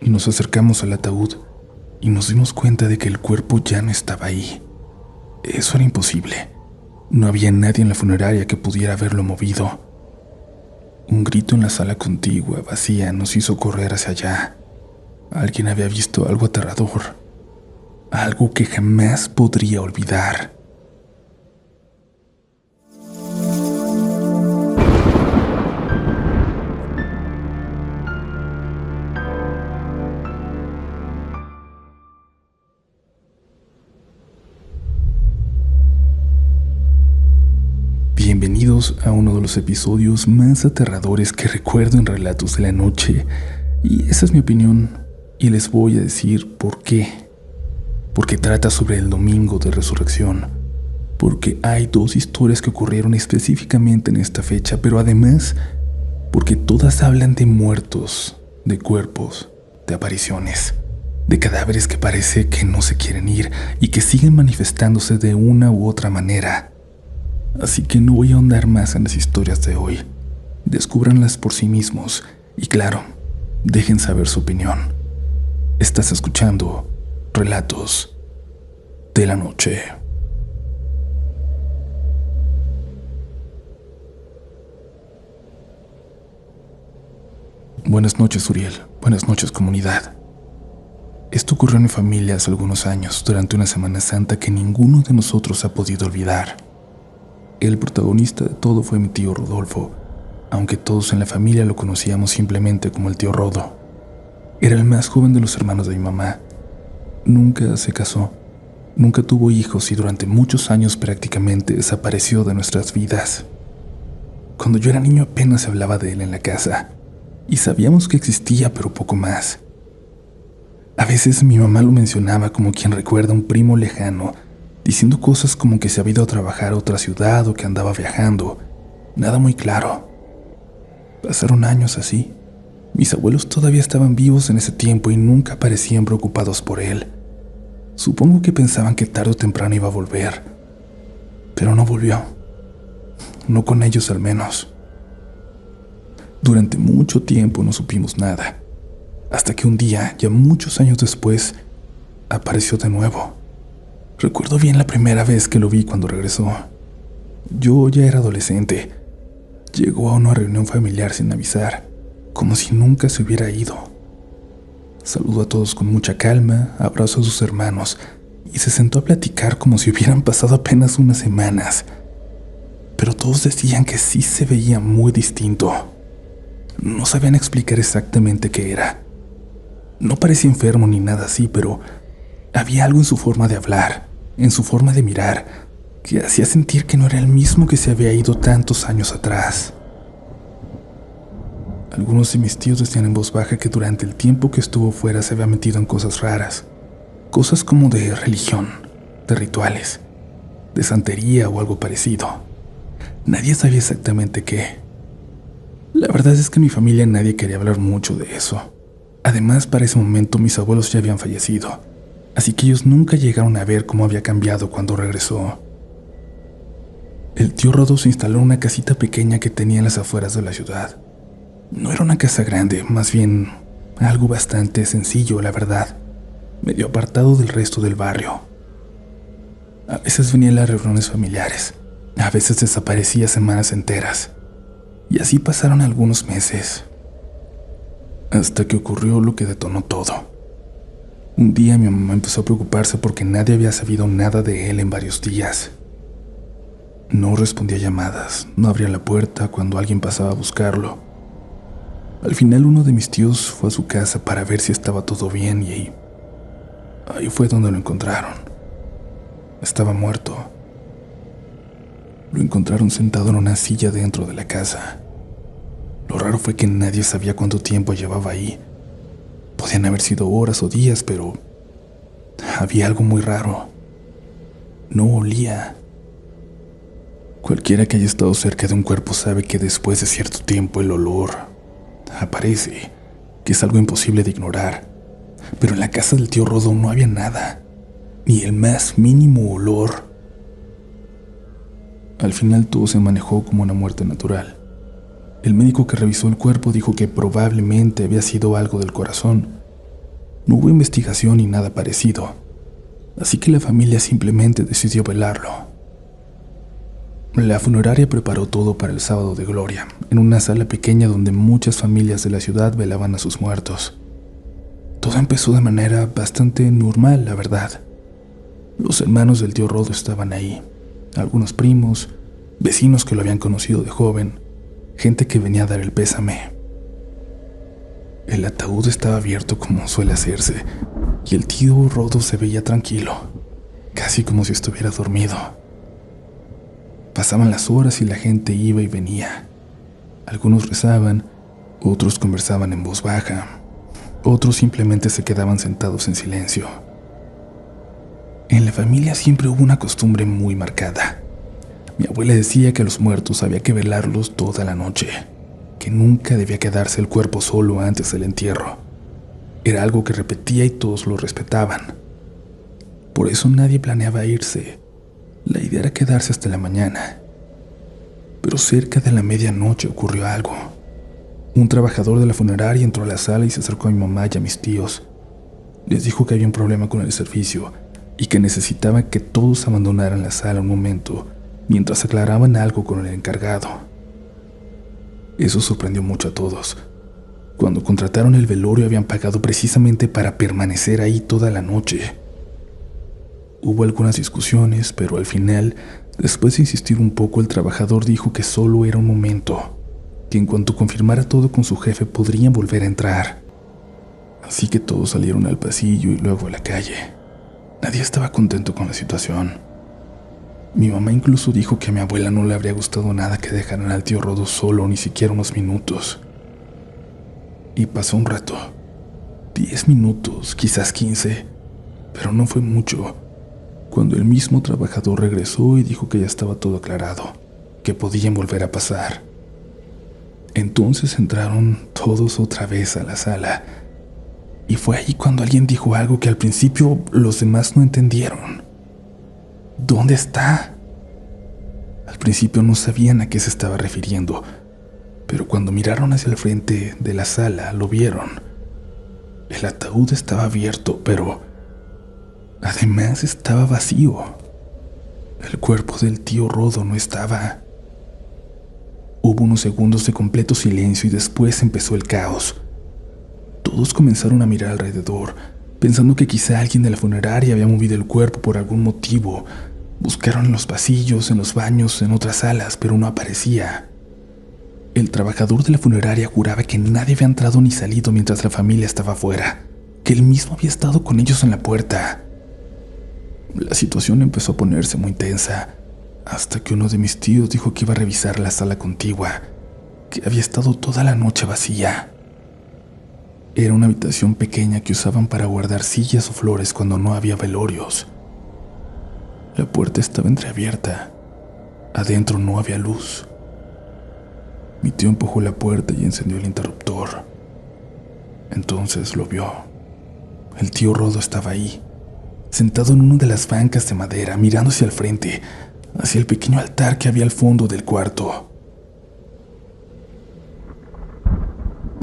Nos acercamos al ataúd y nos dimos cuenta de que el cuerpo ya no estaba ahí. Eso era imposible. No había nadie en la funeraria que pudiera haberlo movido. Un grito en la sala contigua, vacía, nos hizo correr hacia allá. Alguien había visto algo aterrador, algo que jamás podría olvidar. Bienvenidos a uno de los episodios más aterradores que recuerdo en Relatos de la Noche. Y esa es mi opinión, y les voy a decir por qué. Porque trata sobre el domingo de resurrección. Porque hay dos historias que ocurrieron específicamente en esta fecha, pero además, porque todas hablan de muertos, de cuerpos, de apariciones, de cadáveres que parece que no se quieren ir y que siguen manifestándose de una u otra manera. Así que no voy a ahondar más en las historias de hoy. Descúbranlas por sí mismos y, claro, dejen saber su opinión. Estás escuchando Relatos de la Noche. Buenas noches, Uriel. Buenas noches, comunidad. Esto ocurrió en mi familia hace algunos años, durante una Semana Santa que ninguno de nosotros ha podido olvidar. El protagonista de todo fue mi tío Rodolfo, aunque todos en la familia lo conocíamos simplemente como el tío Rodo. Era el más joven de los hermanos de mi mamá. Nunca se casó, nunca tuvo hijos y durante muchos años prácticamente desapareció de nuestras vidas. Cuando yo era niño apenas se hablaba de él en la casa, y sabíamos que existía, pero poco más. A veces mi mamá lo mencionaba como quien recuerda a un primo lejano, diciendo cosas como que se había ido a trabajar a otra ciudad o que andaba viajando. Nada muy claro. Pasaron años así. Mis abuelos todavía estaban vivos en ese tiempo y nunca parecían preocupados por él. Supongo que pensaban que tarde o temprano iba a volver. Pero no volvió. No con ellos al menos. Durante mucho tiempo no supimos nada. Hasta que un día, ya muchos años después, apareció de nuevo. Recuerdo bien la primera vez que lo vi cuando regresó. Yo ya era adolescente. Llegó a una reunión familiar sin avisar, como si nunca se hubiera ido. Saludó a todos con mucha calma, abrazó a sus hermanos y se sentó a platicar como si hubieran pasado apenas unas semanas. Pero todos decían que sí se veía muy distinto. No sabían explicar exactamente qué era. No parecía enfermo ni nada así, pero había algo en su forma de hablar, en su forma de mirar, que hacía sentir que no era el mismo que se había ido tantos años atrás. Algunos de mis tíos decían en voz baja que durante el tiempo que estuvo fuera se había metido en cosas raras, cosas como de religión, de rituales, de santería o algo parecido. Nadie sabía exactamente qué. La verdad es que en mi familia nadie quería hablar mucho de eso. Además, para ese momento mis abuelos ya habían fallecido, así que ellos nunca llegaron a ver cómo había cambiado cuando regresó. El tío Rodo se instaló en una casita pequeña que tenía en las afueras de la ciudad. No era una casa grande, más bien algo bastante sencillo, la verdad, medio apartado del resto del barrio. A veces venía a las reuniones familiares, a veces desaparecía semanas enteras, y así pasaron algunos meses, hasta que ocurrió lo que detonó todo. Un día mi mamá empezó a preocuparse porque nadie había sabido nada de él en varios días. No respondía llamadas, no abría la puerta cuando alguien pasaba a buscarlo. Al final uno de mis tíos fue a su casa para ver si estaba todo bien y ahí fue donde lo encontraron. Estaba muerto. Lo encontraron sentado en una silla dentro de la casa. Lo raro fue que nadie sabía cuánto tiempo llevaba ahí. Podían haber sido horas o días, pero había algo muy raro. No olía. Cualquiera que haya estado cerca de un cuerpo sabe que después de cierto tiempo el olor aparece, que es algo imposible de ignorar. Pero en la casa del tío Rodo no había nada, ni el más mínimo olor. Al final todo se manejó como una muerte natural. El médico que revisó el cuerpo dijo que probablemente había sido algo del corazón, No hubo investigación ni nada parecido, así que la familia simplemente decidió velarlo. La funeraria preparó todo para el sábado de gloria, en una sala pequeña donde muchas familias de la ciudad velaban a sus muertos. Todo empezó de manera bastante normal, la verdad. Los hermanos del tío Rodo estaban ahí, algunos primos, vecinos que lo habían conocido de joven, gente que venía a dar el pésame. El ataúd estaba abierto como suele hacerse, y el tío Rodo se veía tranquilo, casi como si estuviera dormido. Pasaban las horas y la gente iba y venía. Algunos rezaban, otros conversaban en voz baja, otros simplemente se quedaban sentados en silencio. En la familia siempre hubo una costumbre muy marcada. Mi abuela decía que a los muertos había que velarlos toda la noche, que nunca debía quedarse el cuerpo solo antes del entierro. Era algo que repetía y todos lo respetaban. Por eso nadie planeaba irse. La idea era quedarse hasta la mañana. Pero cerca de la medianoche ocurrió algo. Un trabajador de la funeraria entró a la sala y se acercó a mi mamá y a mis tíos. Les dijo que había un problema con el servicio y que necesitaba que todos abandonaran la sala un momento mientras aclaraban algo con el encargado. Eso sorprendió mucho a todos. Cuando contrataron el velorio habían pagado precisamente para permanecer ahí toda la noche. Hubo algunas discusiones, pero al final, después de insistir un poco, el trabajador dijo que solo era un momento, que en cuanto confirmara todo con su jefe podrían volver a entrar. Así que todos salieron al pasillo y luego a la calle. Nadie estaba contento con la situación. Mi mamá incluso dijo que a mi abuela no le habría gustado nada que dejaran al tío Rodo solo ni siquiera unos minutos. Y pasó un rato, 10 minutos, quizás 15, pero no fue mucho, cuando el mismo trabajador regresó y dijo que ya estaba todo aclarado, que podían volver a pasar. Entonces entraron todos otra vez a la sala, y fue ahí cuando alguien dijo algo que al principio los demás no entendieron. ¿Dónde está? Al principio no sabían a qué se estaba refiriendo, pero cuando miraron hacia el frente de la sala lo vieron. El ataúd estaba abierto, pero además estaba vacío. El cuerpo del tío Rodo no estaba. Hubo unos segundos de completo silencio y después empezó el caos. Todos comenzaron a mirar alrededor, pensando que quizá alguien de la funeraria había movido el cuerpo por algún motivo. Buscaron en los pasillos, en los baños, en otras salas, pero no aparecía. El trabajador de la funeraria juraba que nadie había entrado ni salido mientras la familia estaba afuera, que él mismo había estado con ellos en la puerta. La situación empezó a ponerse muy tensa, hasta que uno de mis tíos dijo que iba a revisar la sala contigua, que había estado toda la noche vacía. Era una habitación pequeña que usaban para guardar sillas o flores cuando no había velorios. La puerta estaba entreabierta. Adentro no había luz. Mi tío empujó la puerta y encendió el interruptor. Entonces lo vio. El tío Rodo estaba ahí, sentado en una de las bancas de madera, mirando hacia el frente, hacia el pequeño altar que había al fondo del cuarto.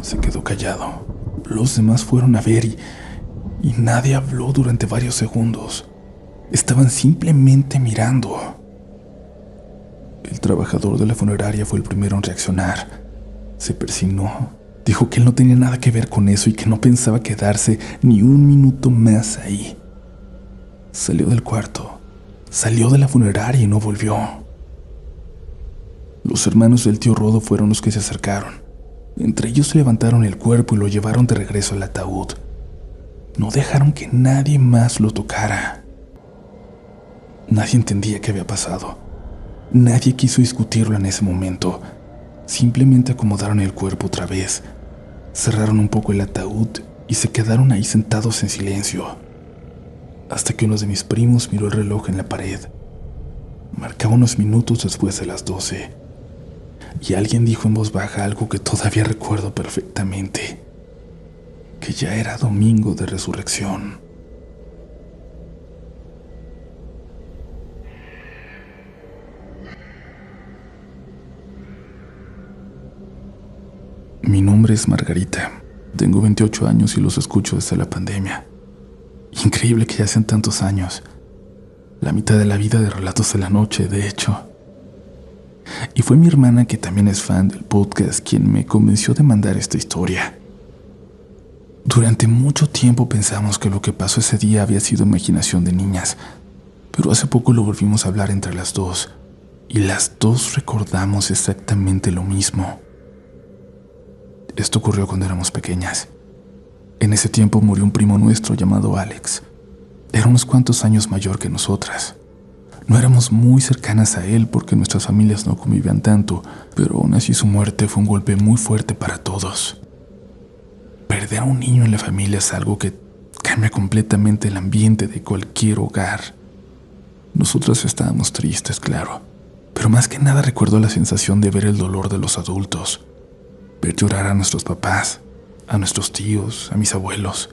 Se quedó callado. Los demás fueron a ver y nadie habló durante varios segundos. Estaban simplemente mirando. El trabajador de la funeraria fue el primero en reaccionar. Se persignó. Dijo que él no tenía nada que ver con eso y que no pensaba quedarse ni un minuto más ahí. Salió del cuarto, salió de la funeraria y no volvió. Los hermanos del tío Rodo fueron los que se acercaron. Entre ellos levantaron el cuerpo y lo llevaron de regreso al ataúd. No dejaron que nadie más lo tocara. Nadie entendía qué había pasado. Nadie quiso discutirlo en ese momento. Simplemente acomodaron el cuerpo otra vez, cerraron un poco el ataúd y se quedaron ahí sentados en silencio. Hasta que uno de mis primos miró el reloj en la pared. Marcaba unos minutos después de las 12. Y alguien dijo en voz baja algo que todavía recuerdo perfectamente: que ya era domingo de resurrección. Mi nombre es Margarita. Tengo 28 años y los escucho desde la pandemia. Increíble que ya sean tantos años. La mitad de la vida de Relatos de la Noche, de hecho. Y fue mi hermana, que también es fan del podcast, quien me convenció de mandar esta historia. Durante mucho tiempo pensamos que lo que pasó ese día había sido imaginación de niñas, pero hace poco lo volvimos a hablar entre las dos, y las dos recordamos exactamente lo mismo. Esto ocurrió cuando éramos pequeñas. En ese tiempo murió un primo nuestro llamado Alex. Era unos cuantos años mayor que nosotras. No éramos muy cercanas a él porque nuestras familias no convivían tanto, pero aún así su muerte fue un golpe muy fuerte para todos. Perder a un niño en la familia es algo que cambia completamente el ambiente de cualquier hogar. Nosotras estábamos tristes, claro, pero más que nada recuerdo la sensación de ver el dolor de los adultos, ver llorar a nuestros papás, a nuestros tíos, a mis abuelos.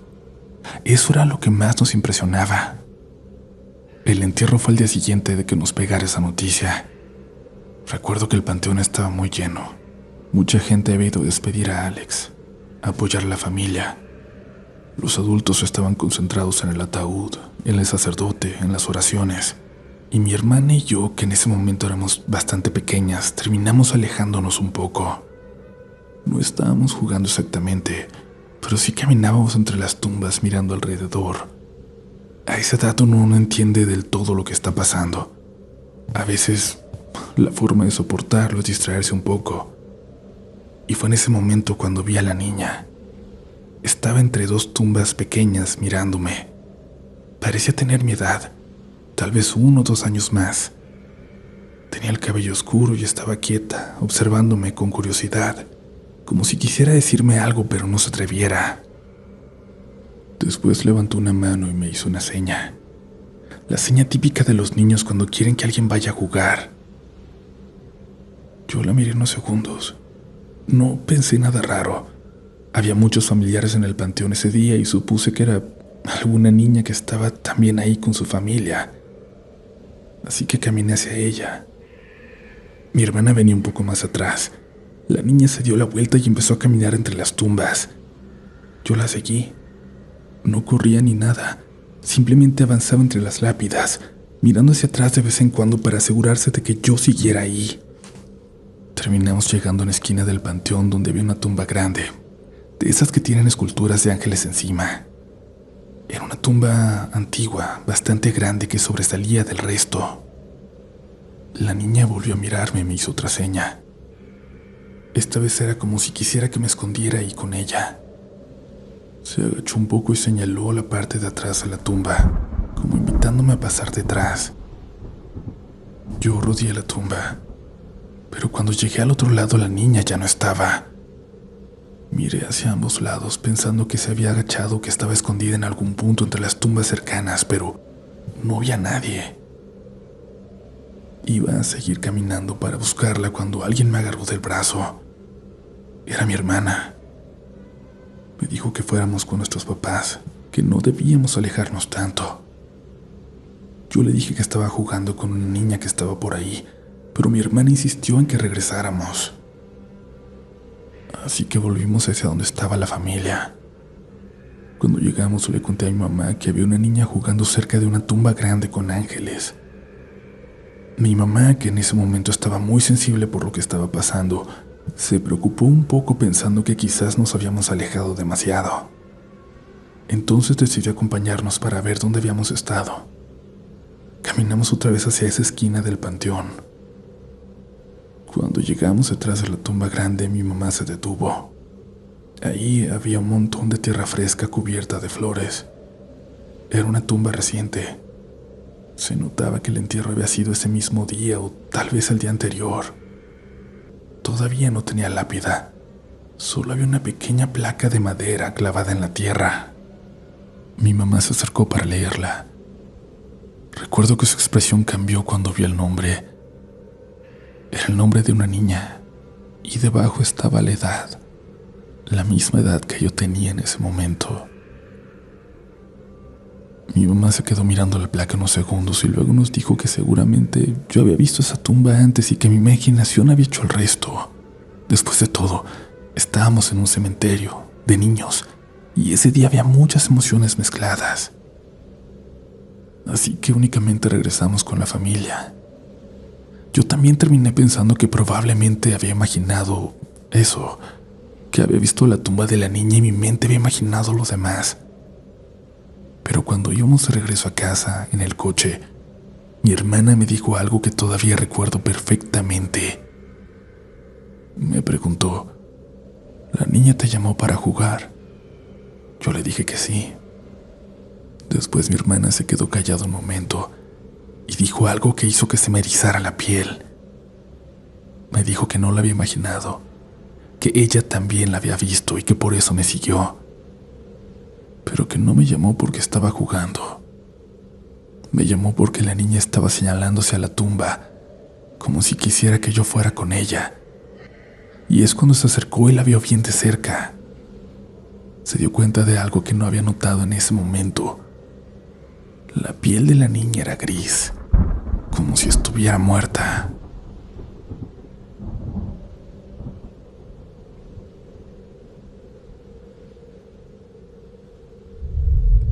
Eso era lo que más nos impresionaba. El entierro fue el día siguiente de que nos pegara esa noticia. Recuerdo que el panteón estaba muy lleno. Mucha gente había ido a despedir a Alex, a apoyar a la familia. Los adultos estaban concentrados en el ataúd, en el sacerdote, en las oraciones. Y mi hermana y yo, que en ese momento éramos bastante pequeñas, terminamos alejándonos un poco. No estábamos jugando exactamente, pero sí caminábamos entre las tumbas mirando alrededor. A esa edad uno no entiende del todo lo que está pasando. A veces la forma de soportarlo es distraerse un poco. Y fue en ese momento cuando vi a la niña. Estaba entre dos tumbas pequeñas mirándome. Parecía tener mi edad, tal vez 1 o 2 años más. Tenía el cabello oscuro y estaba quieta, observándome con curiosidad, como si quisiera decirme algo pero no se atreviera. Después levantó una mano y me hizo una seña. La seña típica de los niños cuando quieren que alguien vaya a jugar. Yo la miré unos segundos. No pensé nada raro. Había muchos familiares en el panteón ese día y supuse que era alguna niña que estaba también ahí con su familia. Así que caminé hacia ella. Mi hermana venía un poco más atrás. La niña se dio la vuelta y empezó a caminar entre las tumbas. Yo la seguí. No corría ni nada, simplemente avanzaba entre las lápidas, mirando hacia atrás de vez en cuando para asegurarse de que yo siguiera ahí. Terminamos llegando a la esquina del panteón donde había una tumba grande, de esas que tienen esculturas de ángeles encima. Era una tumba antigua, bastante grande, que sobresalía del resto. La niña volvió a mirarme y me hizo otra seña. Esta vez era como si quisiera que me escondiera ahí con ella. Se agachó un poco y señaló la parte de atrás de la tumba, como invitándome a pasar detrás. Yo rodeé la tumba, pero cuando llegué al otro lado la niña ya no estaba. Miré hacia ambos lados pensando que se había agachado o que estaba escondida en algún punto entre las tumbas cercanas, pero no había nadie. Iba a seguir caminando para buscarla cuando alguien me agarró del brazo. Era mi hermana. Me dijo que fuéramos con nuestros papás, que no debíamos alejarnos tanto. Yo le dije que estaba jugando con una niña que estaba por ahí, pero mi hermana insistió en que regresáramos. Así que volvimos hacia donde estaba la familia. Cuando llegamos le conté a mi mamá que había una niña jugando cerca de una tumba grande con ángeles. Mi mamá, que en ese momento estaba muy sensible por lo que estaba pasando, se preocupó un poco pensando que quizás nos habíamos alejado demasiado. Entonces decidió acompañarnos para ver dónde habíamos estado. Caminamos otra vez hacia esa esquina del panteón. Cuando llegamos detrás de la tumba grande, mi mamá se detuvo. Ahí había un montón de tierra fresca cubierta de flores. Era una tumba reciente. Se notaba que el entierro había sido ese mismo día o tal vez el día anterior. Todavía no tenía lápida. Solo había una pequeña placa de madera clavada en la tierra. Mi mamá se acercó para leerla. Recuerdo que su expresión cambió cuando vio el nombre. Era el nombre de una niña, y debajo estaba la edad, la misma edad que yo tenía en ese momento. Mi mamá se quedó mirando la placa unos segundos y luego nos dijo que seguramente yo había visto esa tumba antes y que mi imaginación había hecho el resto. Después de todo, estábamos en un cementerio, de niños, y ese día había muchas emociones mezcladas. Así que únicamente regresamos con la familia. Yo también terminé pensando que probablemente había imaginado eso, que había visto la tumba de la niña y mi mente había imaginado lo demás. Pero cuando íbamos de regreso a casa, en el coche, mi hermana me dijo algo que todavía recuerdo perfectamente. Me preguntó, ¿la niña te llamó para jugar? Yo le dije que sí. Después mi hermana se quedó callada un momento y dijo algo que hizo que se me erizara la piel. Me dijo que no la había imaginado, que ella también la había visto y que por eso me siguió, pero que no me llamó porque estaba jugando. Me llamó porque la niña estaba señalándose a la tumba, como si quisiera que yo fuera con ella. Y es cuando se acercó y la vio bien de cerca. Se dio cuenta de algo que no había notado en ese momento. La piel de la niña era gris, como si estuviera muerta.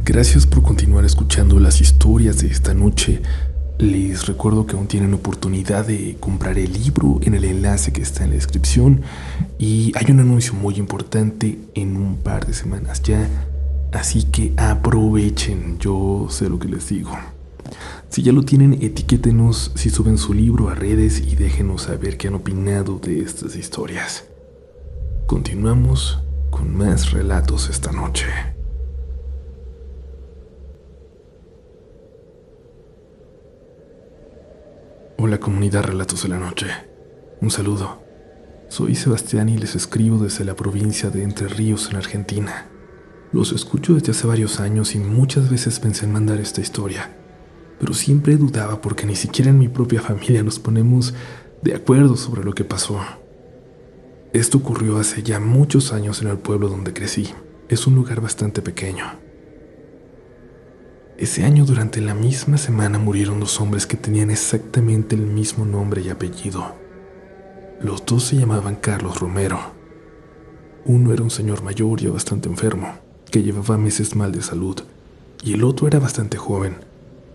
Gracias por continuar escuchando las historias de esta noche. Les recuerdo que aún tienen oportunidad de comprar el libro en el enlace que está en la descripción. Y hay un anuncio muy importante en un par de semanas ya. Así que aprovechen, yo sé lo que les digo. Si ya lo tienen, etiquétenos si suben su libro a redes y déjenos saber qué han opinado de estas historias. Continuamos con más relatos esta noche. Hola comunidad Relatos de la Noche, un saludo. Soy Sebastián y les escribo desde la provincia de Entre Ríos en Argentina. Los escucho desde hace varios años y muchas veces pensé en mandar esta historia, pero siempre dudaba porque ni siquiera en mi propia familia nos ponemos de acuerdo sobre lo que pasó. Esto ocurrió hace ya muchos años en el pueblo donde crecí. Es un lugar bastante pequeño. Ese año, durante la misma semana, murieron dos hombres que tenían exactamente el mismo nombre y apellido. Los dos se llamaban Carlos Romero. Uno era un señor mayor ya bastante enfermo, que llevaba meses mal de salud, y el otro era bastante joven,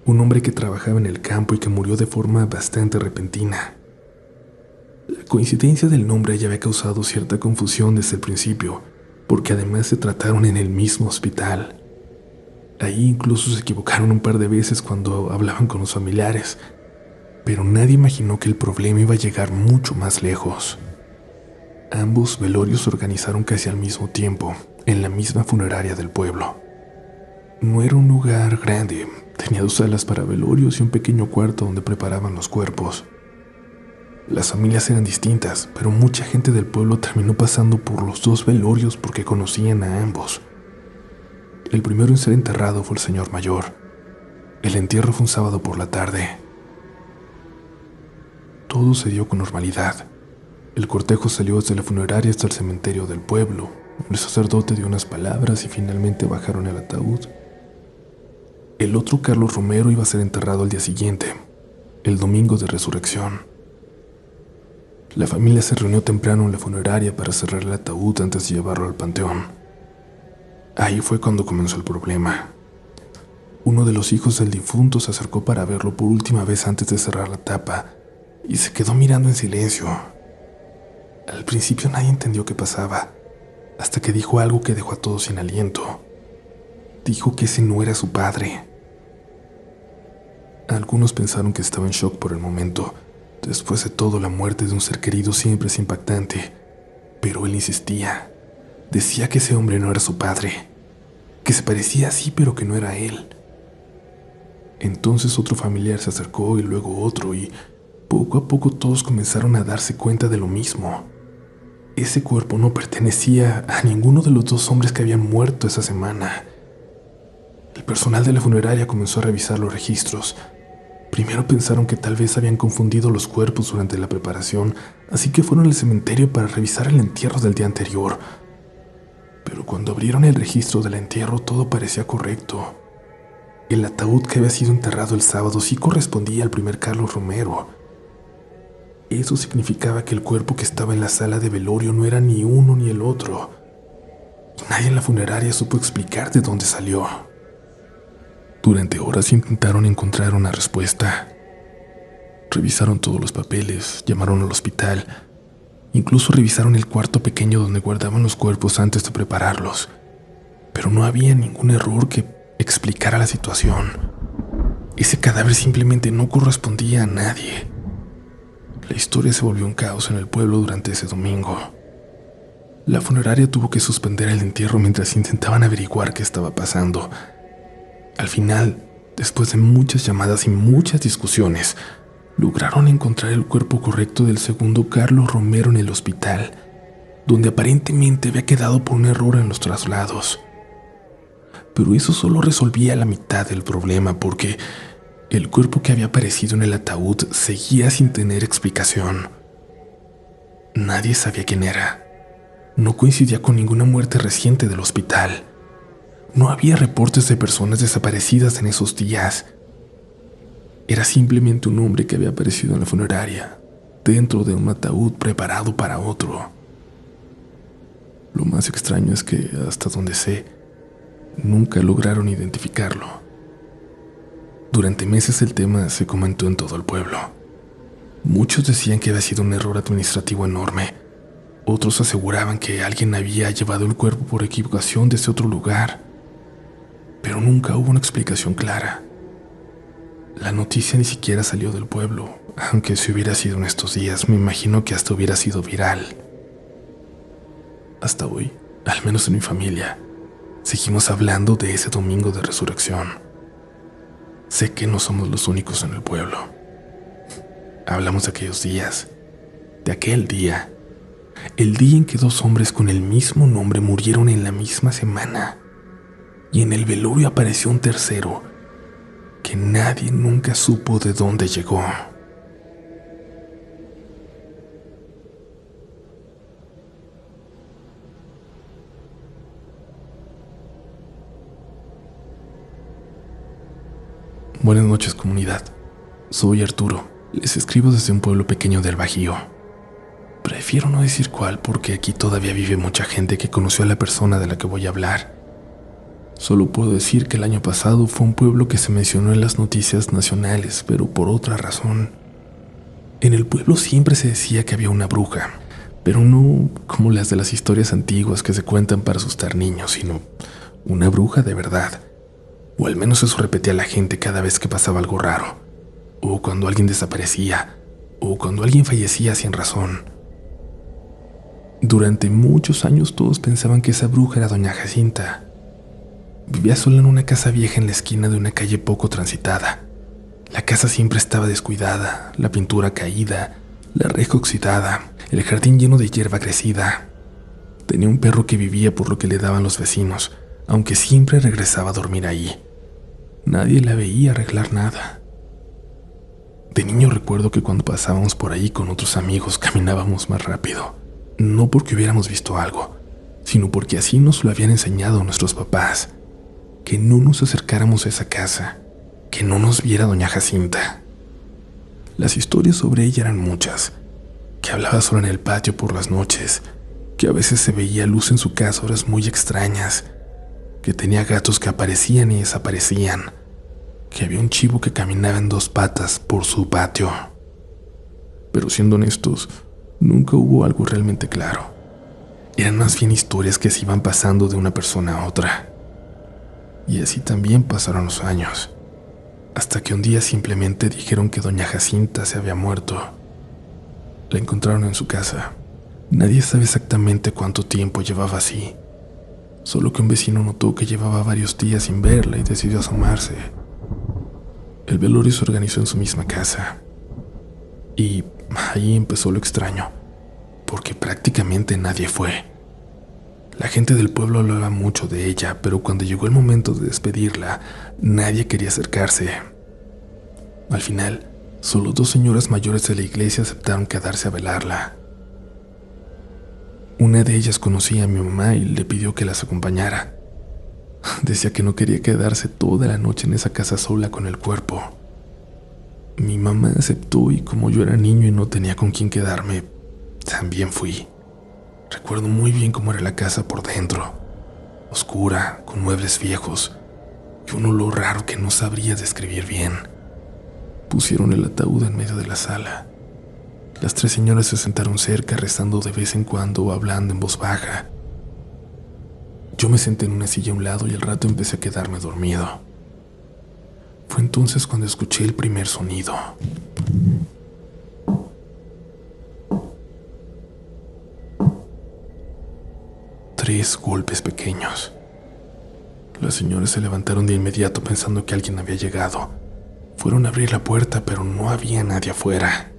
un hombre que trabajaba en el campo y que murió de forma bastante repentina. La coincidencia del nombre ya había causado cierta confusión desde el principio, porque además se trataron en el mismo hospital. Ahí incluso se equivocaron un par de veces cuando hablaban con los familiares, pero nadie imaginó que el problema iba a llegar mucho más lejos. Ambos velorios se organizaron casi al mismo tiempo, en la misma funeraria del pueblo. No era un lugar grande, tenía 2 salas para velorios y un pequeño cuarto donde preparaban los cuerpos. Las familias eran distintas, pero mucha gente del pueblo terminó pasando por los 2 velorios porque conocían a ambos. El primero en ser enterrado fue el señor mayor. El entierro fue un sábado por la tarde. Todo se dio con normalidad. El cortejo salió desde la funeraria hasta el cementerio del pueblo. El sacerdote dio unas palabras y finalmente bajaron el ataúd. El otro, Carlos Romero, iba a ser enterrado al día siguiente, el domingo de resurrección. La familia se reunió temprano en la funeraria para cerrar el ataúd antes de llevarlo al panteón. Ahí fue cuando comenzó el problema. Uno de los hijos del difunto se acercó para verlo por última vez antes de cerrar la tapa y se quedó mirando en silencio. Al principio nadie entendió qué pasaba, hasta que dijo algo que dejó a todos sin aliento. Dijo que ese no era su padre. Algunos pensaron que estaba en shock por el momento. Después de todo, la muerte de un ser querido siempre es impactante, pero él insistía. Decía que ese hombre no era su padre, que se parecía así pero que no era él. Entonces otro familiar se acercó y luego otro, y poco a poco todos comenzaron a darse cuenta de lo mismo. Ese cuerpo no pertenecía a ninguno de los 2 hombres que habían muerto esa semana. El personal de la funeraria comenzó a revisar los registros. Primero pensaron que tal vez habían confundido los cuerpos durante la preparación, así que fueron al cementerio para revisar el entierro del día anterior. Pero cuando abrieron el registro del entierro, todo parecía correcto. El ataúd que había sido enterrado el sábado sí correspondía al primer Carlos Romero. Eso significaba que el cuerpo que estaba en la sala de velorio no era ni uno ni el otro. Nadie en la funeraria supo explicar de dónde salió. Durante horas intentaron encontrar una respuesta. Revisaron todos los papeles, llamaron al hospital, incluso revisaron el cuarto pequeño donde guardaban los cuerpos antes de prepararlos, pero no había ningún error que explicara la situación. Ese cadáver simplemente no correspondía a nadie. La historia se volvió un caos en el pueblo durante ese domingo. La funeraria tuvo que suspender el entierro mientras intentaban averiguar qué estaba pasando. Al final, después de muchas llamadas y muchas discusiones, lograron encontrar el cuerpo correcto del segundo Carlos Romero en el hospital, donde aparentemente había quedado por un error en los traslados. Pero eso solo resolvía la mitad del problema, porque el cuerpo que había aparecido en el ataúd seguía sin tener explicación. Nadie sabía quién era. No coincidía con ninguna muerte reciente del hospital. No había reportes de personas desaparecidas en esos días. Era simplemente un hombre que había aparecido en la funeraria, dentro de un ataúd preparado para otro. Lo más extraño es que, hasta donde sé, nunca lograron identificarlo. Durante meses el tema se comentó en todo el pueblo. Muchos decían que había sido un error administrativo enorme. Otros aseguraban que alguien había llevado el cuerpo por equivocación desde otro lugar. Pero nunca hubo una explicación clara. La noticia ni siquiera salió del pueblo, aunque si hubiera sido en estos días, me imagino que hasta hubiera sido viral. Hasta hoy, al menos en mi familia, seguimos hablando de ese domingo de resurrección. Sé que no somos los únicos en el pueblo. Hablamos de aquellos días, de aquel día, el día en que dos hombres con el mismo nombre murieron en la misma semana, y en el velorio apareció un tercero, que nadie nunca supo de dónde llegó. Buenas noches, comunidad. Soy Arturo. Les escribo desde un pueblo pequeño del Bajío. Prefiero no decir cuál porque aquí todavía vive mucha gente que conoció a la persona de la que voy a hablar. Solo puedo decir que el año pasado fue un pueblo que se mencionó en las noticias nacionales, pero por otra razón. En el pueblo siempre se decía que había una bruja, pero no como las de las historias antiguas que se cuentan para asustar niños, sino una bruja de verdad. O al menos eso repetía la gente cada vez que pasaba algo raro, o cuando alguien desaparecía, o cuando alguien fallecía sin razón. Durante muchos años todos pensaban que esa bruja era doña Jacinta. Vivía sola en una casa vieja en la esquina de una calle poco transitada. La casa siempre estaba descuidada, la pintura caída, la reja oxidada, el jardín lleno de hierba crecida. Tenía un perro que vivía por lo que le daban los vecinos, aunque siempre regresaba a dormir ahí. Nadie la veía arreglar nada. De niño recuerdo que cuando pasábamos por ahí con otros amigos caminábamos más rápido, no porque hubiéramos visto algo, sino porque así nos lo habían enseñado nuestros papás, que no nos acercáramos a esa casa, que no nos viera doña Jacinta. Las historias sobre ella eran muchas, que hablaba sola en el patio por las noches, que a veces se veía luz en su casa a horas muy extrañas, que tenía gatos que aparecían y desaparecían, que había un chivo que caminaba en dos patas por su patio. Pero siendo honestos, nunca hubo algo realmente claro. Eran más bien historias que se iban pasando de una persona a otra. Y así también pasaron los años, hasta que un día simplemente dijeron que doña Jacinta se había muerto. La encontraron en su casa. Nadie sabe exactamente cuánto tiempo llevaba así, solo que un vecino notó que llevaba varios días sin verla y decidió asomarse. El velorio se organizó en su misma casa. Y ahí empezó lo extraño, porque prácticamente nadie fue. La gente del pueblo hablaba mucho de ella, pero cuando llegó el momento de despedirla, nadie quería acercarse. Al final, solo dos señoras mayores de la iglesia aceptaron quedarse a velarla. Una de ellas conocía a mi mamá y le pidió que las acompañara. Decía que no quería quedarse toda la noche en esa casa sola con el cuerpo. Mi mamá aceptó y como yo era niño y no tenía con quién quedarme, también fui. Recuerdo muy bien cómo era la casa por dentro. oscura, con muebles viejos y un olor raro que no sabría describir bien. Pusieron el ataúd en medio de la sala. Las 3 señoras se sentaron cerca, rezando de vez en cuando o hablando en voz baja. Yo me senté en una silla a un lado y al rato empecé a quedarme dormido. Fue entonces cuando escuché el primer sonido. Tres golpes pequeños. Las señoras se levantaron de inmediato pensando que alguien había llegado. Fueron a abrir la puerta, pero no había nadie afuera.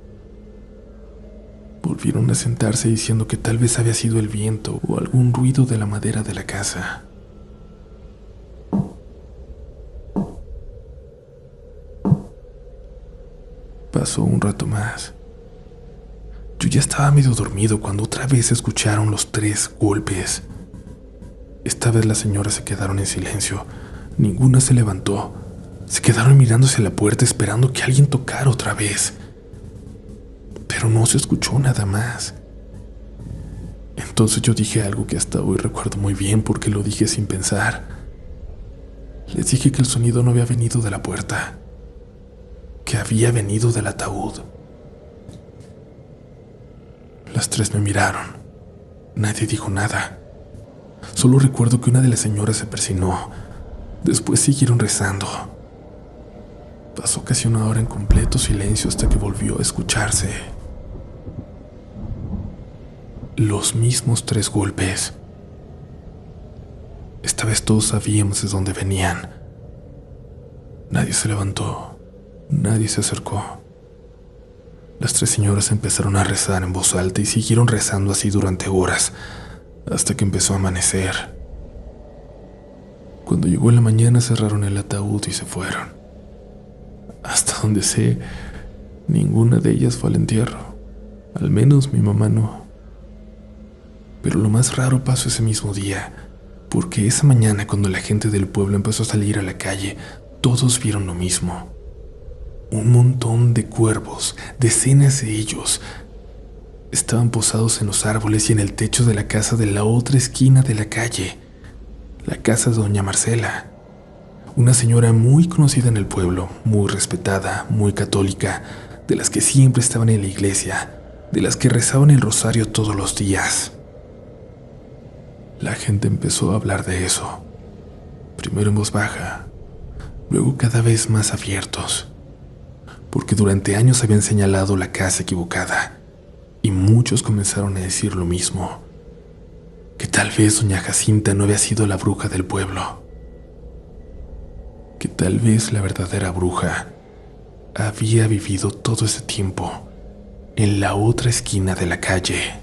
Volvieron a sentarse diciendo que tal vez había sido el viento o algún ruido de la madera de la casa. Pasó un rato más. Yo ya estaba medio dormido cuando otra vez se escucharon los 3 golpes. Esta vez las señoras se quedaron en silencio. Ninguna se levantó. Se quedaron mirándose a la puerta esperando que alguien tocara otra vez. Pero no se escuchó nada más. Entonces yo dije algo que hasta hoy recuerdo muy bien porque lo dije sin pensar. Les dije que el sonido no había venido de la puerta, que había venido del ataúd. Las 3 me miraron. Nadie dijo nada. Solo recuerdo que una de las señoras se persinó. Después siguieron rezando. Pasó casi una hora en completo silencio hasta que volvió a escucharse. Los mismos 3 golpes. Esta vez todos sabíamos de dónde venían. Nadie se levantó. Nadie se acercó. Las 3 señoras empezaron a rezar en voz alta y siguieron rezando así durante horas, hasta que empezó a amanecer. Cuando llegó la mañana cerraron el ataúd y se fueron. Hasta donde sé, ninguna de ellas fue al entierro. Al menos mi mamá no. Pero lo más raro pasó ese mismo día, porque esa mañana cuando la gente del pueblo empezó a salir a la calle, todos vieron lo mismo. Un montón de cuervos, decenas de ellos, estaban posados en los árboles y en el techo de la casa de la otra esquina de la calle, la casa de doña Marcela, una señora muy conocida en el pueblo, muy respetada, muy católica, de las que siempre estaban en la iglesia, de las que rezaban el rosario todos los días. La gente empezó a hablar de eso, primero en voz baja, luego cada vez más abiertos, porque durante años habían señalado la casa equivocada, y muchos comenzaron a decir lo mismo, que tal vez doña Jacinta no había sido la bruja del pueblo, que tal vez la verdadera bruja había vivido todo ese tiempo en la otra esquina de la calle.